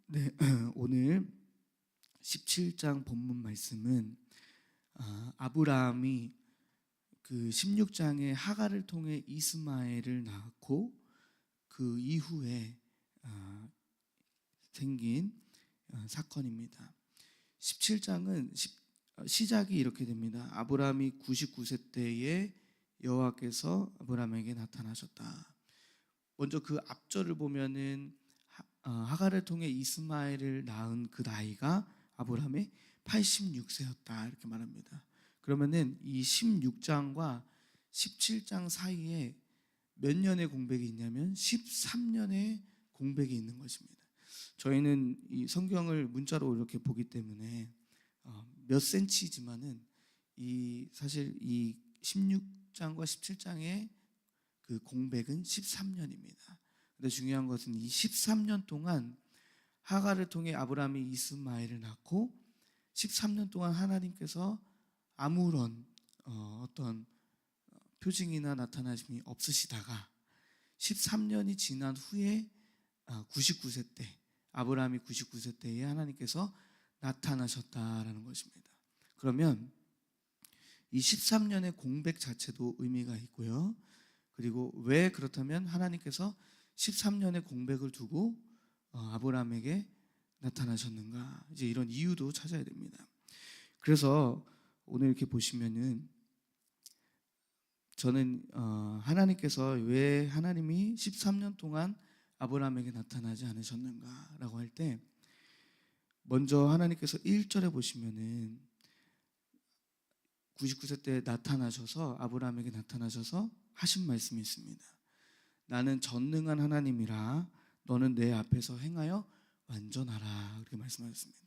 네, 오늘 17장 본문 말씀은 아브라함이 그 16장의 하갈을 통해 이스마엘을 낳고 그 이후에 생긴 사건입니다. 17장은 시작이 이렇게 됩니다. 아브라함이 99세 때에 여호와께서 아브라함에게 나타나셨다. 먼저 그 앞절을 보면은 하갈을 통해 이스마엘을 낳은 그 나이가 아브라함의 86세였다 이렇게 말합니다. 그러면은 이 16장과 17장 사이에 몇 년의 공백이 있냐면 13년의 공백이 있는 것입니다. 저희는 이 성경을 문자로 이렇게 보기 때문에 몇 센치지만은 사실 이 16장과 17장의 그 공백은 13년입니다. 근데 중요한 것은 이 13년 동안 하갈을 통해 아브라함이 이스마엘을 낳고 13년 동안 하나님께서 아무런 어떤 표징이나 나타나심이 없으시다가 13년이 지난 후에 99세 때 아브라함이 99세 때에 하나님께서 나타나셨다라는 것입니다. 그러면 이 13년의 공백 자체도 의미가 있고요. 그리고 왜 그렇다면 하나님께서 13년의 공백을 두고 아브라함에게 나타나셨는가, 이제 이런 이유도 찾아야 됩니다. 그래서 오늘 이렇게 보시면은 저는 하나님께서 왜 하나님이 13년 동안 아브라함에게 나타나지 않으셨는가라고 할 때, 먼저 하나님께서 1절에 보시면은 99세 때 나타나셔서 아브라함에게 나타나셔서 하신 말씀이 있습니다. 나는 전능한 하나님이라 너는 내 앞에서 행하여 완전하라, 그렇게 말씀하셨습니다.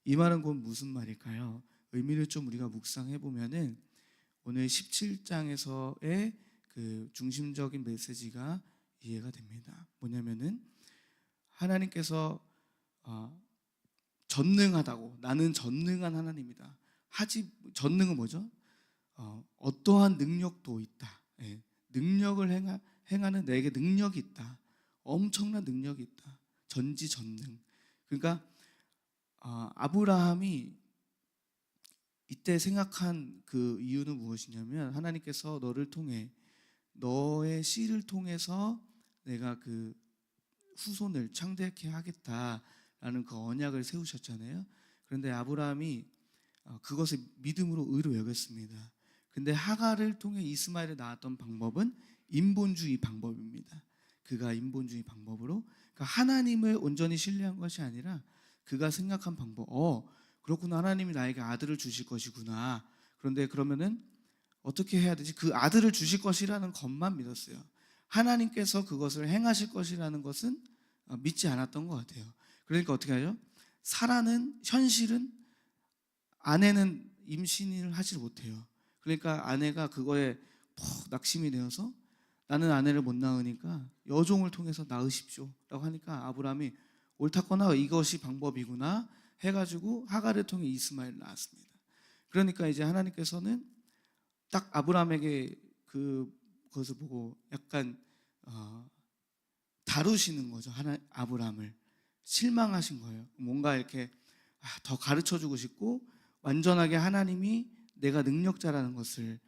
이 말은 곧 무슨 말일까요? 의미를 좀 우리가 묵상해 보면은 오늘 17장에서의 그 중심적인 메시지가 이해가 됩니다. 뭐냐면은 하나님께서 전능하다고, 나는 전능한 하나님이다. 전능은 뭐죠? 어떠한 능력도 있다. 예, 능력을 행하는 내게 능력이 있다. 엄청난 능력이 있다. 전지전능. 그러니까 아브라함이 이때 생각한 그 이유는 무엇이냐면, 하나님께서 너를 통해, 너의 씨를 통해서 내가 그 후손을 창대케 하겠다라는 그 언약을 세우셨잖아요. 그런데 아브라함이 그것을 믿음으로 의로 여겼습니다. 근데 하갈을 통해 이스마엘을 낳았던 방법은 인본주의 방법입니다. 그가 인본주의 방법으로, 그러니까 하나님을 온전히 신뢰한 것이 아니라 그가 생각한 방법, 그렇구나, 하나님이 나에게 아들을 주실 것이구나. 그런데 그러면은 어떻게 해야 되지? 그 아들을 주실 것이라는 것만 믿었어요. 하나님께서 그것을 행하실 것이라는 것은 믿지 않았던 것 같아요. 그러니까 어떻게 하죠? 사라는, 현실은, 아내는 임신을 하지 못해요. 그러니까 아내가 그거에 푹 낙심이 되어서 나는 아내를 못 낳으니까 여종을 통해서 낳으십시오 라고 하니까 아브라함이 옳다거나 이것이 방법이구나 해가지고 하갈을 통해 이스마엘을 낳았습니다. 그러니까 이제 하나님께서는 딱 아브라함에게 그것을 보고 약간 다루시는 거죠. 아브라함을 실망하신 거예요. 뭔가 이렇게 더 가르쳐주고 싶고, 완전하게 하나님이 내가 능력자라는 것을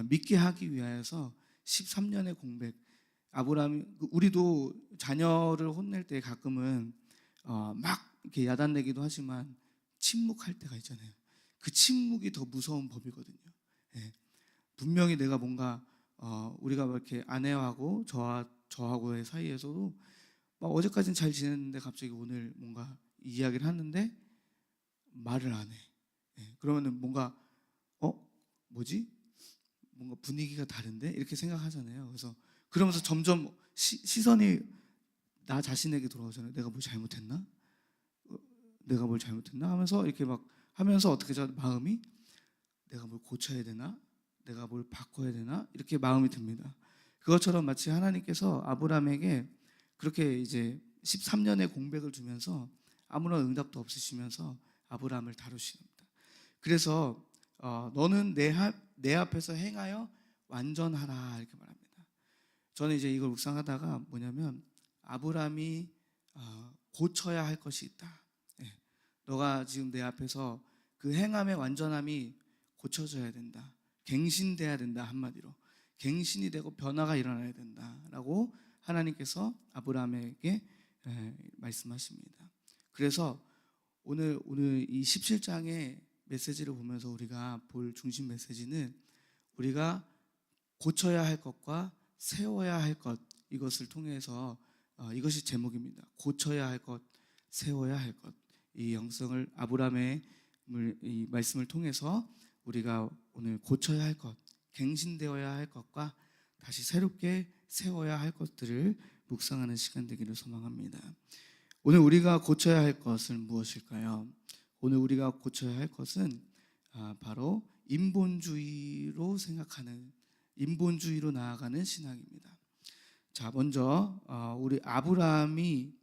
믿게 하기 위하여서 13년의 공백. 아브라함이, 우리도 자녀를 혼낼 때 가끔은 막 이렇게 야단내기도 하지만 침묵할 때가 있잖아요. 그 침묵이 더 무서운 법이거든요. 예. 분명히 내가 뭔가 우리가 이렇게 아내하고 저하고의 사이에서도 막 어제까지는 잘 지냈는데 갑자기 오늘 뭔가 이야기를 하는데 말을 안 해. 예. 그러면은 뭔가 뭐지? 뭔가 분위기가 다른데? 이렇게 생각하잖아요. 그래서 그러면서 점점 시선이 나 자신에게 돌아오잖아요. 내가 뭘 잘못했나? 내가 뭘 잘못했나? 하면서 이렇게 막 하면서 어떻게 마음이, 내가 뭘 고쳐야 되나? 내가 뭘 바꿔야 되나? 이렇게 마음이 듭니다. 그것처럼 마치 하나님께서 아브라함에게 그렇게 이제 13년의 공백을 주면서 아무런 응답도 없으시면서 아브라함을 다루십니다. 그래서 너는 내 앞에서 행하여 완전하라, 이렇게 말합니다. 저는 이제 이걸 묵상하다가 뭐냐면, 아브라함이 고쳐야 할 것이 있다. 예. 너가 지금 내 앞에서 그 행함의 완전함이 고쳐져야 된다. 갱신돼야 된다. 한마디로 갱신이 되고 변화가 일어나야 된다라고 하나님께서 아브라함에게 말씀하십니다. 그래서 오늘 이 17장의 메시지를 보면서 우리가 볼 중심 메시지는 우리가 고쳐야 할 것과 세워야 할 것, 이것을 통해서 이것이 제목입니다. 고쳐야 할 것, 세워야 할 것. 이 영성을 아브라함의 이 말씀을 통해서 우리가 오늘 고쳐야 할 것, 갱신되어야 할 것과 다시 새롭게 세워야 할 것들을 묵상하는 시간 되기를 소망합니다. 오늘 우리가 고쳐야 할 것은 무엇일까요? 오늘 우리가 고쳐야 할 것은 바로 인본주의로 생각하는, 인본주의로 나아가는 신앙입니다. 자, 먼저 우리 아브라함이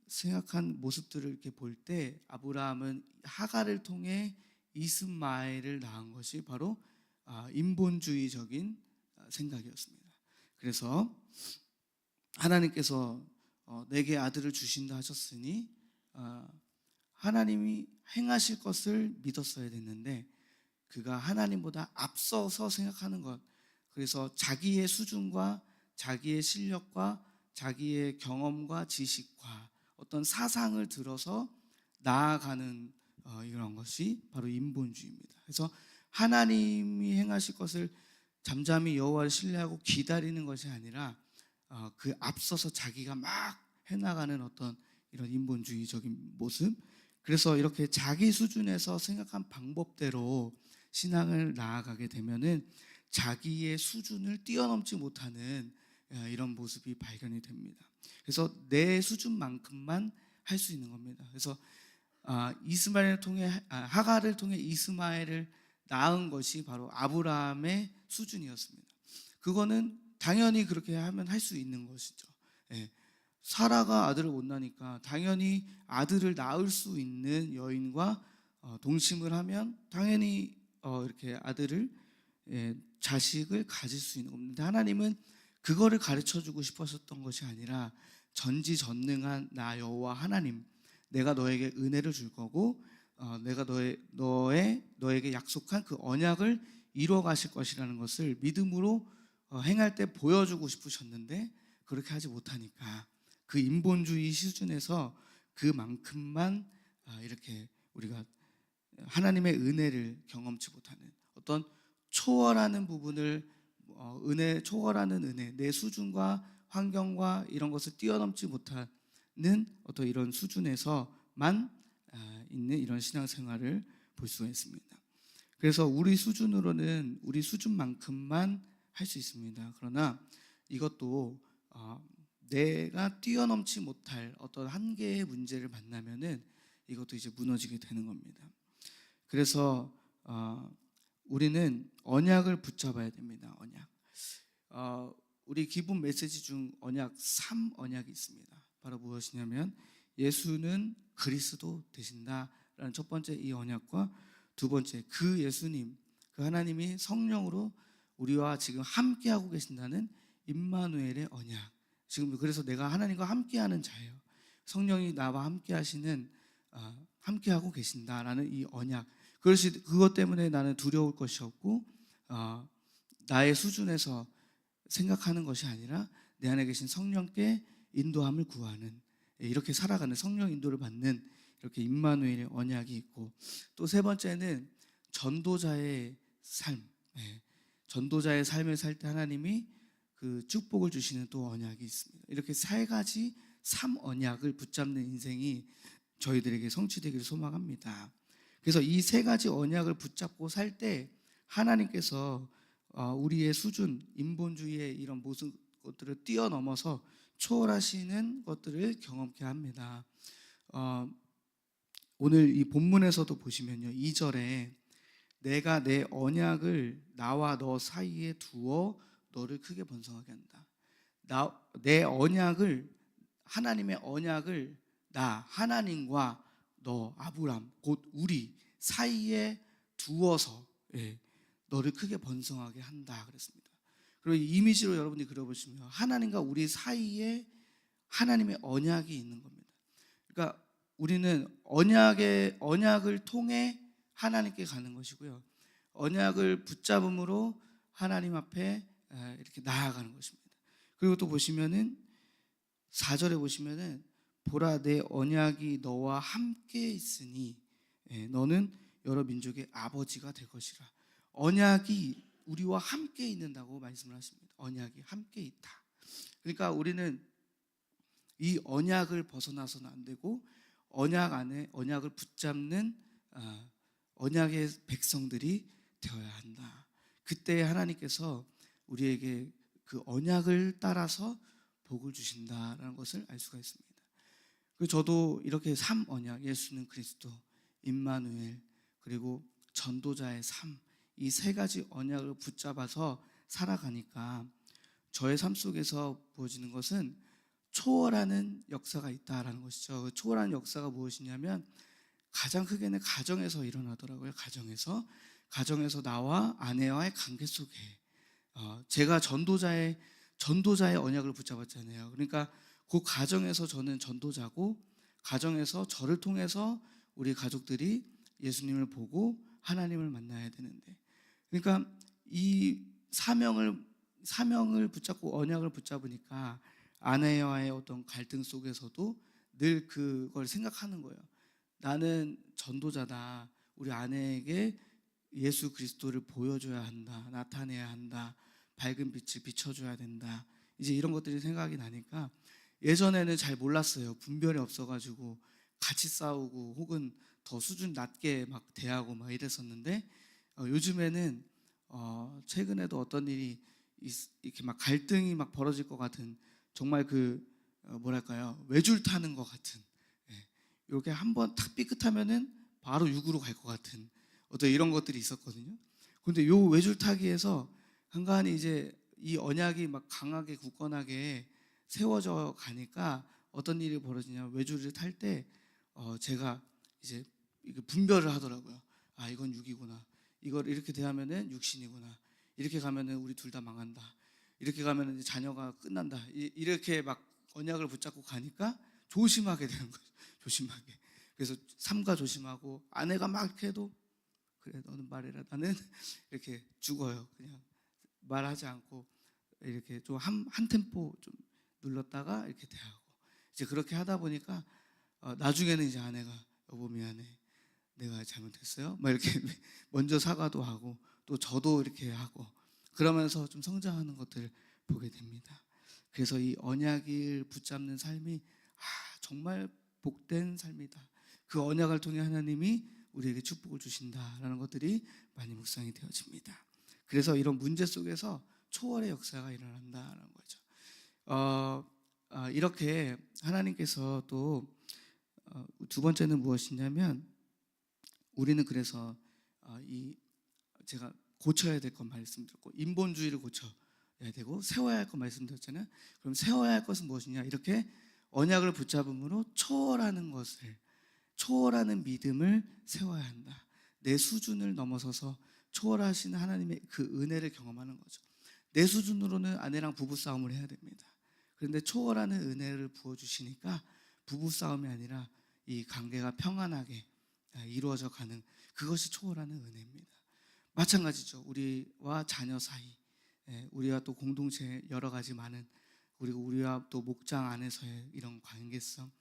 생각한 모습들을 이렇게 볼 때 아브라함은 하갈을 통해 이스마엘을 낳은 것이 바로 인본주의적인 생각이었습니다. 그래서 하나님께서 내게 아들을 주신다 하셨으니 하나님이 행하실 것을 믿었어야 됐는데 그가 하나님보다 앞서서 생각하는 것, 그래서 자기의 수준과 자기의 실력과 자기의 경험과 지식과 어떤 사상을 들어서 나아가는 이런 것이 바로 인본주의입니다. 그래서 하나님이 행하실 것을 잠잠히 여호와를 신뢰하고 기다리는 것이 아니라 그 앞서서 자기가 막 해나가는 어떤 이런 인본주의적인 모습. 그래서 이렇게 자기 수준에서 생각한 방법대로 신앙을 나아가게 되면은 자기의 수준을 뛰어넘지 못하는 이런 모습이 발견이 됩니다. 그래서 내 수준만큼만 할 수 있는 겁니다. 그래서 이스마엘을 통해 하갈을 통해 이스마엘을 낳은 것이 바로 아브라함의 수준이었습니다. 그거는 당연히 그렇게 하면 할 수 있는 것이죠. 예. 사라가 아들을 못 낳으니까 당연히 아들을 낳을 수 있는 여인과 동침을 하면 당연히 이렇게 아들을 자식을 가질 수 있는 겁니다. 하나님은 그거를 가르쳐주고 싶으셨던 것이 아니라 전지전능한 나 여호와 하나님, 내가 너에게 은혜를 줄 거고 내가 너에게 약속한 그 언약을 이루어 가실 것이라는 것을 믿음으로 행할 때 보여주고 싶으셨는데 그렇게 하지 못하니까 그 인본주의 수준에서 그만큼만 이렇게 우리가 하나님의 은혜를 경험치 못하는 어떤 초월하는 부분을 초월하는 은혜, 내 수준과 환경과 이런 것을 뛰어넘지 못하는 어떤 이런 수준에서만 있는 이런 신앙생활을 볼 수가 있습니다. 그래서 우리 수준으로는 우리 수준만큼만 할 수 있습니다. 그러나 이것도 내가 뛰어넘지 못할 어떤 한계의 문제를 만나면은 이것도 이제 무너지게 되는 겁니다. 그래서 우리는 언약을 붙잡아야 됩니다. 언약. 우리 기본 메시지 중 언약 3언약이 있습니다. 바로 무엇이냐면 예수는 그리스도 되신다라는 첫 번째 이 언약과 두 번째 그 예수님, 그 하나님이 성령으로 우리와 지금 함께하고 계신다는 임마누엘의 언약. 지금 그래서 내가 하나님과 함께하는 자예요. 성령이 나와 함께하시는 함께하고 계신다라는 이 언약. 그것 때문에 나는 두려울 것이 없고 나의 수준에서 생각하는 것이 아니라 내 안에 계신 성령께 인도함을 구하는, 이렇게 살아가는, 성령 인도를 받는 이렇게 임마누엘의 언약이 있고, 또 세 번째는 전도자의 삶. 전도자의 삶을 살 때 하나님이 그 축복을 주시는 또 언약이 있습니다. 이렇게 세 가지 3언약을 붙잡는 인생이 저희들에게 성취되기를 소망합니다. 그래서 이 세 가지 언약을 붙잡고 살 때 하나님께서 우리의 수준, 인본주의의 이런 모든 것들을 뛰어넘어서 초월하시는 것들을 경험케 합니다. 오늘 이 본문에서도 보시면요, 2절에 내가 내 언약을 나와 너 사이에 두어 너를 크게 번성하게 한다. 내 언약을, 하나님의 언약을 나 하나님과 너 아브람 곧 우리 사이에 두어서 너를 크게 번성하게 한다 그랬습니다. 그리고 이 이미지로 여러분이 그려보시면 하나님과 우리 사이에 하나님의 언약이 있는 겁니다. 그러니까 우리는 언약을 통해 하나님께 가는 것이고요. 언약을 붙잡음으로 하나님 앞에 이렇게 나아가는 것입니다. 그리고 또 보시면은 4절에 보시면은 보라 내 언약이 너와 함께 있으니 너는 여러 민족의 아버지가 될 것이라. 언약이 우리와 함께 있는다고 말씀을 하십니다. 언약이 함께 있다. 그러니까 우리는 이 언약을 벗어나서는 안 되고 언약 안에 언약을 붙잡는 언약의 백성들이 되어야 한다. 그때 하나님께서 우리에게 그 언약을 따라서 복을 주신다라는 것을 알 수가 있습니다. 그리고 저도 이렇게 3언약, 예수는 그리스도, 임마누엘, 그리고 전도자의 삶, 이 세 가지 언약을 붙잡아서 살아가니까 저의 삶 속에서 보여지는 것은 초월하는 역사가 있다라는 것이죠. 그 초월하는 역사가 무엇이냐면 가장 크게는 가정에서 일어나더라고요. 가정에서 나와 아내와의 관계 속에 제가 전도자의 언약을 붙잡았잖아요. 그러니까 그 가정에서 저는 전도자고 가정에서 저를 통해서 우리 가족들이 예수님을 보고 하나님을 만나야 되는데, 그러니까 이 사명을 붙잡고 언약을 붙잡으니까 아내와의 어떤 갈등 속에서도 늘 그걸 생각하는 거예요. 나는 전도자다. 우리 아내에게 예수 그리스도를 보여줘야 한다. 나타내야 한다. 밝은 빛을 비춰줘야 된다. 이제 이런 것들이 생각이 나니까 예전에는 잘 몰랐어요. 분별이 없어가지고 같이 싸우고 혹은 더 수준 낮게 막 대하고 막 이랬었는데 요즘에는 최근에도 어떤 일이 이렇게 막 갈등이 막 벌어질 것 같은 정말 뭐랄까요, 외줄 타는 것 같은, 이렇게 한번 탁 삐끗하면은 바로 육으로 갈 것 같은 어떤 이런 것들이 있었거든요. 근데 요 외줄 타기에서 간간히 이제 이 언약이 막 강하게 굳건하게 세워져 가니까 어떤 일이 벌어지냐면 외줄을 탈 때 제가 이제 이게 분별을 하더라고요. 아, 이건 육이구나. 이걸 이렇게 대하면은 육신이구나. 이렇게 가면은 우리 둘 다 망한다. 이렇게 가면은 이제 자녀가 끝난다. 이렇게 막 언약을 붙잡고 가니까 조심하게 되는 거죠. 조심하게. 그래서 삼가 조심하고 아내가 막 이렇게 해도 그래 너는 말해라. 나는 이렇게 죽어요. 그냥 말하지 않고 이렇게 좀 한 템포 좀 눌렀다가 이렇게 대하고 이제 그렇게 하다 보니까 나중에는 이제 아내가 여보 미안해. 내가 잘못했어요. 막 이렇게 먼저 사과도 하고 또 저도 이렇게 하고 그러면서 좀 성장하는 것들을 보게 됩니다. 그래서 이 언약을 붙잡는 삶이 정말 복된 삶이다. 그 언약을 통해 하나님이 우리에게 축복을 주신다라는 것들이 많이 묵상이 되어집니다. 그래서 이런 문제 속에서 초월의 역사가 일어난다는 거죠. 이렇게 하나님께서 또 두 번째는 무엇이냐면 우리는 그래서 제가 고쳐야 될 것 말씀드렸고 인본주의를 고쳐야 되고 세워야 할 것 말씀드렸잖아요. 그럼 세워야 할 것은 무엇이냐? 이렇게 언약을 붙잡음으로 초월하는 믿음을 세워야 한다. 내 수준을 넘어서서 초월하시는 하나님의 그 은혜를 경험하는 거죠. 내 수준으로는 아내랑 부부싸움을 해야 됩니다. 그런데 초월하는 은혜를 부어주시니까 부부싸움이 아니라 이 관계가 평안하게 이루어져 가는 그것이 초월하는 은혜입니다. 마찬가지죠. 우리와 자녀 사이, 우리와 또 공동체 여러 가지 많은 그리고 우리와 또 목장 안에서의 이런 관계성,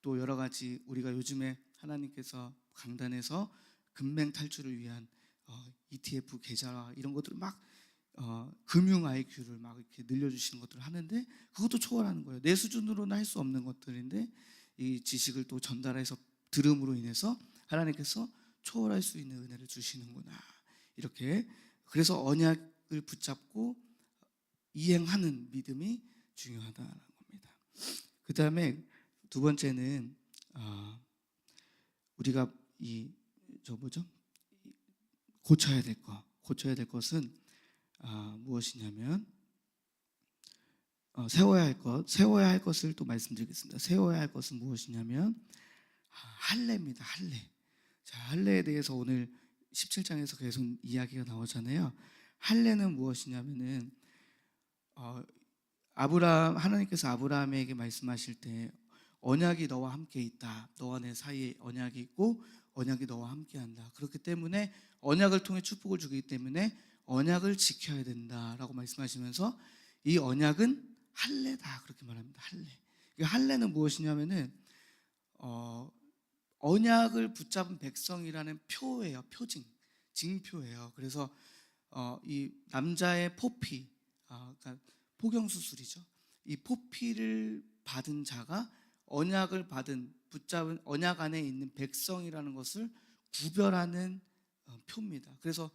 또 여러 가지 우리가 요즘에 하나님께서 강단에서 금맹 탈출을 위한 ETF 계좌와 이런 것들을 막 금융 IQ를 막 이렇게 늘려주시는 것들을 하는데 그것도 초월하는 거예요. 내 수준으로는 할 수 없는 것들인데 이 지식을 또 전달해서 들음으로 인해서 하나님께서 초월할 수 있는 은혜를 주시는구나. 이렇게 그래서 언약을 붙잡고 이행하는 믿음이 중요하다는 겁니다. 그 다음에 두 번째는 우리가 고쳐야 될 것은 무엇이냐면 세워야 할 것을 또 말씀드리겠습니다. 세워야 할 것은 무엇이냐면 할례입니다. 자, 할례에 대해서 오늘 17장에서 계속 이야기가 나오잖아요. 할례는 무엇이냐면은 하나님께서 아브라함에게 말씀하실 때 언약이 너와 함께 있다. 너와 내 사이에 언약이 있고 언약이 너와 함께한다. 그렇기 때문에 언약을 통해 축복을 주기 때문에 언약을 지켜야 된다라고 말씀하시면서 이 언약은 할례다 그렇게 말합니다. 할례. 이 할례는 무엇이냐면은 언약을 붙잡은 백성이라는 표예요. 표징, 징표예요. 그래서 이 남자의 포피, 그러니까 포경 수술이죠. 이 포피를 받은 자가 언약을 붙잡은 언약 안에 있는 백성이라는 것을 구별하는 표입니다. 그래서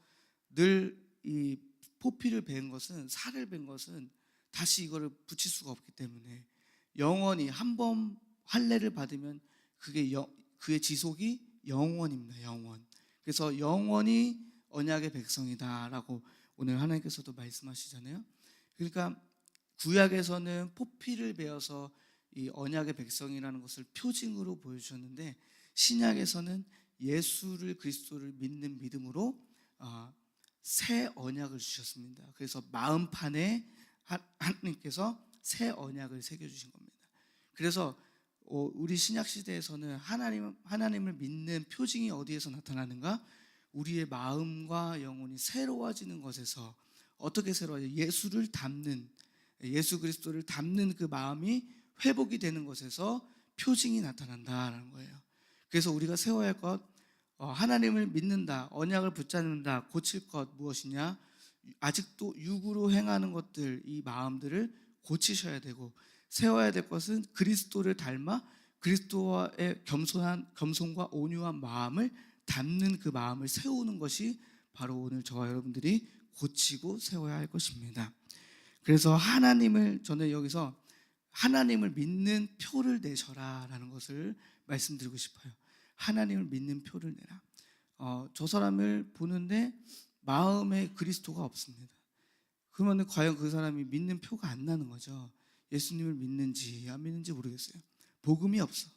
늘 이 포피를 벤 것은 살을 벤 것은 다시 이거를 붙일 수가 없기 때문에 영원히 한 번 할례를 받으면 그의 지속이 영원입니다. 영원. 그래서 영원히 언약의 백성이다라고 오늘 하나님께서도 말씀하시잖아요. 그러니까 구약에서는 포피를 베어서 이 언약의 백성이라는 것을 표징으로 보여주셨는데 신약에서는 예수를 그리스도를 믿는 믿음으로 새 언약을 주셨습니다. 그래서 마음판에 하나님께서 새 언약을 새겨주신 겁니다. 그래서 우리 신약 시대에서는 하나님을 믿는 표징이 어디에서 나타나는가? 우리의 마음과 영혼이 새로워지는 것에서. 어떻게 새로워져요? 예수 그리스도를 담는 그 마음이 회복이 되는 것에서 표징이 나타난다라는 거예요. 그래서 우리가 세워야 할 것, 하나님을 믿는다, 언약을 붙잡는다, 고칠 것 무엇이냐? 아직도 육으로 행하는 것들, 이 마음들을 고치셔야 되고, 세워야 될 것은 그리스도를 닮아 그리스도와의 겸손과 온유한 마음을 담는 그 마음을 세우는 것이 바로 오늘 저와 여러분들이 고치고 세워야 할 것입니다. 그래서 저는 여기서 하나님을 믿는 표를 내셔라라는 것을 말씀드리고 싶어요. 하나님을 믿는 표를 내라. 저 사람을 보는데 마음에 그리스도가 없습니다. 그러면 과연 그 사람이 믿는 표가 안 나는 거죠. 예수님을 믿는지 안 믿는지 모르겠어요. 복음이 없어.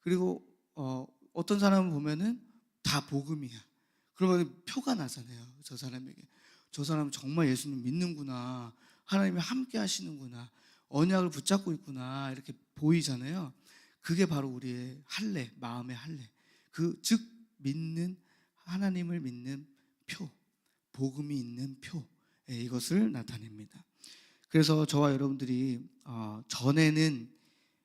그리고 어떤 사람을 보면은 다 복음이야. 그러면 표가 나잖아요. 저 사람에게. 저 사람은 정말 예수님 믿는구나. 하나님이 함께 하시는구나. 언약을 붙잡고 있구나. 이렇게 보이잖아요. 그게 바로 우리의 할례, 마음의 할례. 즉 하나님을 믿는 표, 복음이 있는 표, 이것을 나타냅니다. 그래서 저와 여러분들이 전에는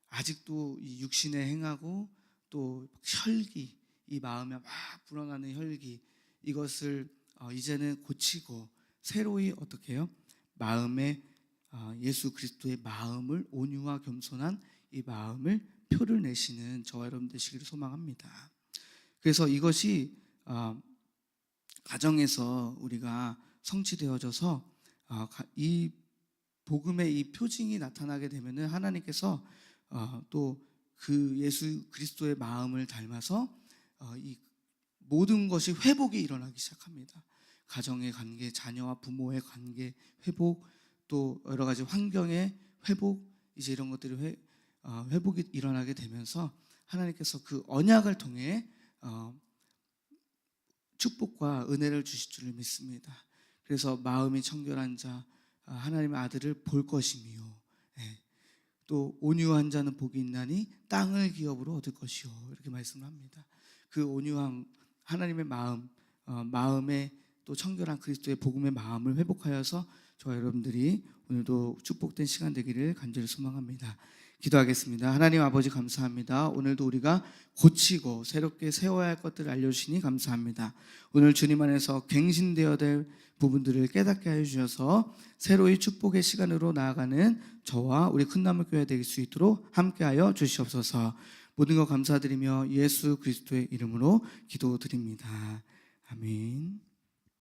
아직도 이 육신에 행하고 또 혈기, 이 마음에 막 불어나는 혈기, 이것을 이제는 고치고 새로이 어떻게 해요? 마음에 예수 그리스도의 마음을, 온유와 겸손한 이 마음을 표를 내시는 저와 여러분 되시기를 소망합니다. 그래서 이것이 가정에서 우리가 성취되어져서 이 복음의 이 표징이 나타나게 되면은 하나님께서 또 그 예수 그리스도의 마음을 닮아서 이 모든 것이 회복이 일어나기 시작합니다. 가정의 관계, 자녀와 부모의 관계 회복, 또 여러 가지 환경의 회복, 이제 이런 것들이 회복이 일어나게 되면서 하나님께서 그 언약을 통해 축복과 은혜를 주실 줄을 믿습니다. 그래서 마음이 청결한 자 하나님의 아들을 볼 것이며, 또 온유한 자는 복이 있나니 땅을 기업으로 얻을 것이요, 이렇게 말씀을 합니다. 그 온유한 하나님의 마음에 또 청결한 그리스도의 복음의 마음을 회복하여서 저와 여러분들이 오늘도 축복된 시간 되기를 간절히 소망합니다. 기도하겠습니다. 하나님 아버지 감사합니다. 오늘도 우리가 고치고 새롭게 세워야 할 것들을 알려주시니 감사합니다. 오늘 주님 안에서 갱신되어야 될 부분들을 깨닫게 하여 주셔서 새로이 축복의 시간으로 나아가는 저와 우리 큰나물교회 될 수 있도록 함께하여 주시옵소서. 모든 것 감사드리며 예수 그리스도의 이름으로 기도드립니다. 아멘.